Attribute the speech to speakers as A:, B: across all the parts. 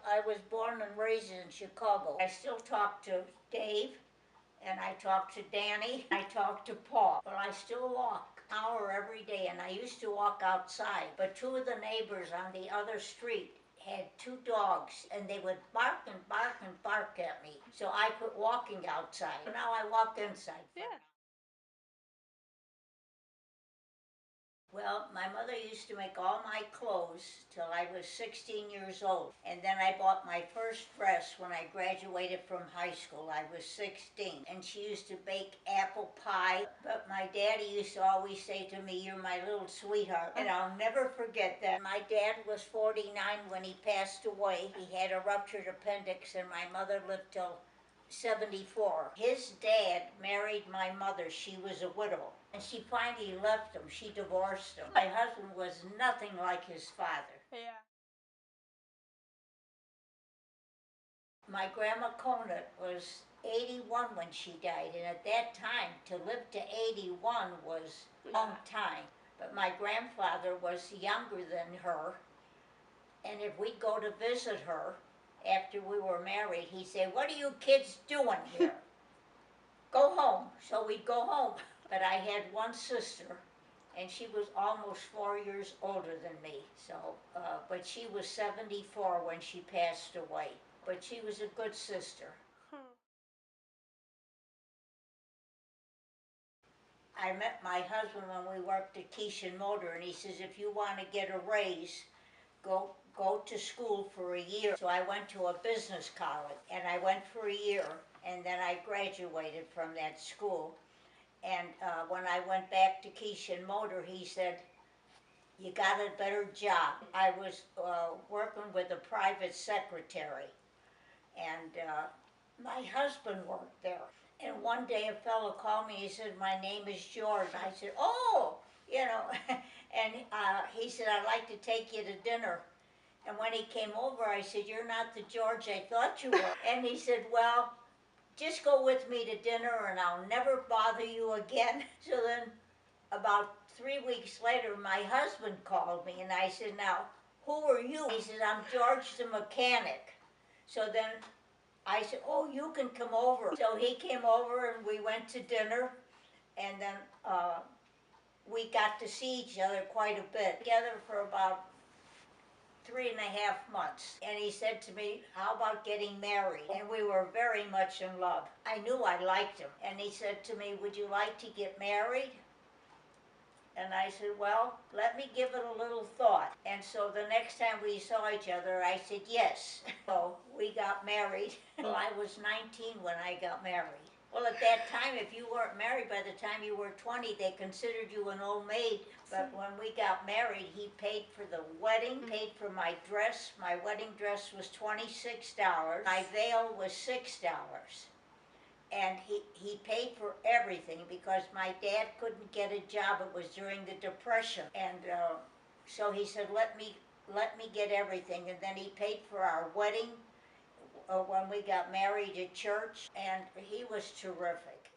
A: I was born and raised in Chicago. I still talk to Dave, and I talk to Danny, I talk to Paul, but I still walk an hour every day, and I used to walk outside, but two of the neighbors on the other street had two dogs, and they would bark and bark and bark at me, so I quit walking outside. Now I walk inside.
B: Yeah.
A: Well, my mother used to make all my clothes till I was 16 years old. And then I bought my first dress when I graduated from high school. I was 16. And she used to bake apple pie. But my daddy used to always say to me, "You're my little sweetheart." And I'll never forget that. My dad was 49 when he passed away. He had a ruptured appendix, and my mother lived till 74. His dad married my mother. She was a widow. And she finally left him. She divorced him. My husband was nothing like his father.
B: Yeah.
A: My grandma Conant was 81 when she died, and at that time, to live to 81 was a long time. But my grandfather was younger than her, and if we'd go to visit her after we were married, he'd say, "What are you kids doing here? Go home." So we'd go home. But I had one sister, and she was almost 4 years older than me. So, but she was 74 when she passed away. But she was a good sister.
B: Hmm.
A: I met my husband when we worked at Keishan Motor, and he says, "If you want to get a raise, go to school for a year." So I went to a business college, and I went for a year, and then I graduated from that school. And when I went back to Keishan Motor, he said, "You got a better job." I was working with a private secretary, and my husband worked there. And one day a fellow called me, he said, "My name is George." I said, "Oh, you know," and he said, "I'd like to take you to dinner." And when he came over, I said, "You're not the George I thought you were." And he said, "Well, just go with me to dinner and I'll never bother you again." So then about 3 weeks later, my husband called me, and I said, "Now, who are you?" He said, "I'm George the mechanic." So then I said, "Oh, you can come over." So he came over and we went to dinner, and then we got to see each other quite a bit. Together for about 3.5 months. And he said to me, "How about getting married?" And we were very much in love. I knew I liked him. And he said to me, "Would you like to get married?" And I said, "Well, let me give it a little thought." And so the next time we saw each other, I said yes. So we got married. Well, I was 19 when I got married. Well, at that time, if you weren't married by the time you were 20, they considered you an old maid. But when we got married, he paid for the wedding, paid for my dress. My wedding dress was $26. My veil was $6. And he paid for everything because my dad couldn't get a job. It was during the Depression. And so he said, let me get everything. And then he paid for our wedding when we got married at church. And he was terrific.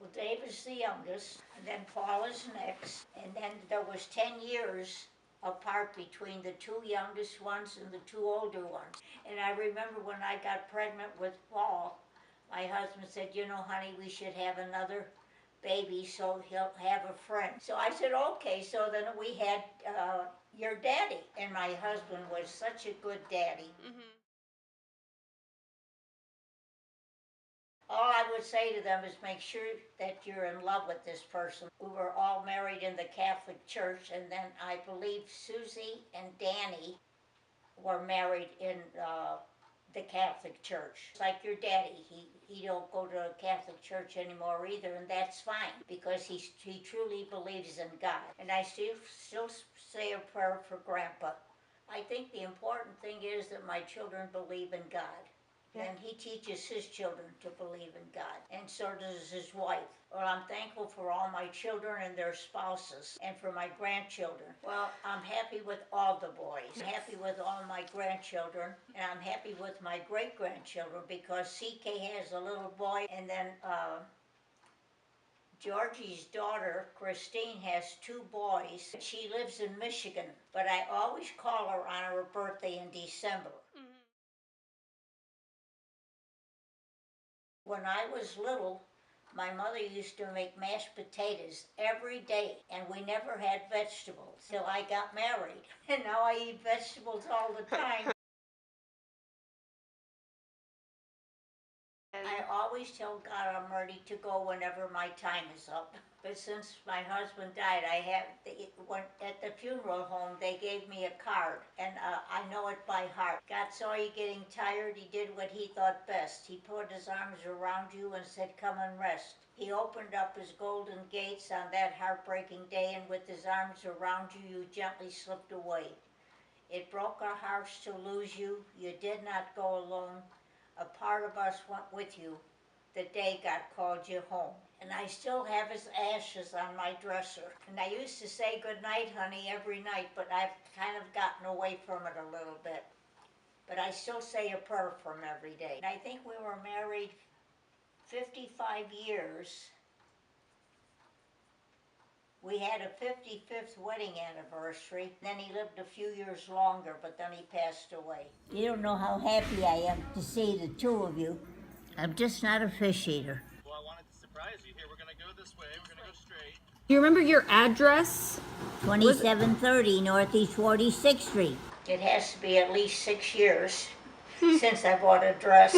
A: Well, Dave is the youngest, and then Paul is next. And then there was 10 years apart between the two youngest ones and the two older ones. And I remember when I got pregnant with Paul, my husband said, "You know, honey, we should have another baby so he'll have a friend." So I said, "Okay." So then we had your daddy. And my husband was such a good daddy.
B: Mm-hmm.
A: All I would say to them is make sure that you're in love with this person. We were all married in the Catholic Church, and then I believe Susie and Danny were married in the Catholic Church. Like your daddy, he don't go to a Catholic church anymore either, and that's fine because he truly believes in God. And I still say a prayer for Grandpa. I think the important thing is that my children believe in God.
B: Yeah.
A: And he teaches his children to believe in God, and so does his wife. Well, I'm thankful for all my children and their spouses, and for my grandchildren. Well, I'm happy with all the boys. I'm happy with all my grandchildren, and I'm happy with my great-grandchildren because CK has a little boy, and then Georgie's daughter, Christine, has 2 boys. She lives in Michigan, but I always call her on her birthday in December. When I was little, my mother used to make mashed potatoes every day, and we never had vegetables till I got married. And now I eat vegetables all the time. I always tell God I'm ready to go whenever my time is up. But since my husband died, at the funeral home, they gave me a card, and I know it by heart. God saw you getting tired. He did what he thought best. He put his arms around you and said, come and rest. He opened up his golden gates on that heartbreaking day, and with his arms around you, you gently slipped away. It broke our hearts to lose you. You did not go alone. A part of us went with you the day God called you home. And I still have his ashes on my dresser. And I used to say good night, honey, every night, but I've kind of gotten away from it a little bit. But I still say a prayer for him every day. And I think we were married 55 years. We had a 55th wedding anniversary. Then he lived a few years longer, but then he passed away. You don't know how happy I am to see the 2 of you. I'm just not a fish eater.
B: Well, I wanted to surprise you. Here, we're going to go this way. We're going to go straight.
C: Do you remember your address?
A: 2730 Northeast 46th Street. It has to be at least 6 years since I bought a dress.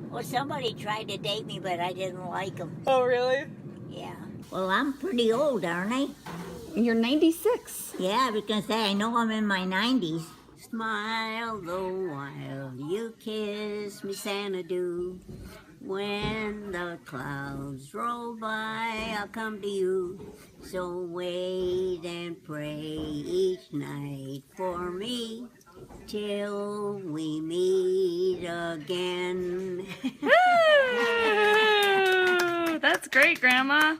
A: Well, somebody tried to date me, but I didn't like him.
C: Oh, really?
A: Yeah. Well, I'm pretty old, aren't I?
C: You're 96.
A: Yeah, I was gonna say, I know I'm in my 90s. Smile the while you kiss me, Xanadu. When the clouds roll by, I'll come to you. So wait and pray each night for me till we meet again.
C: That's great, Grandma.